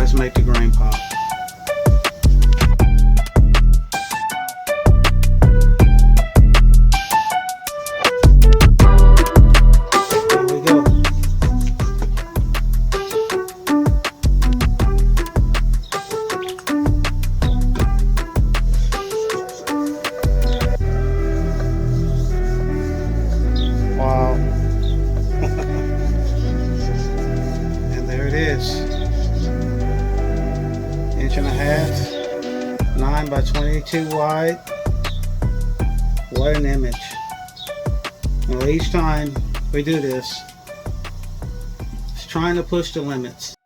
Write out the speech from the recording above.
does make the grain pop. Here we go. Wow. And there it is. 1.5 inch, 9 by 22 wide. What an image. Now each time we do this, it's trying to push the limits.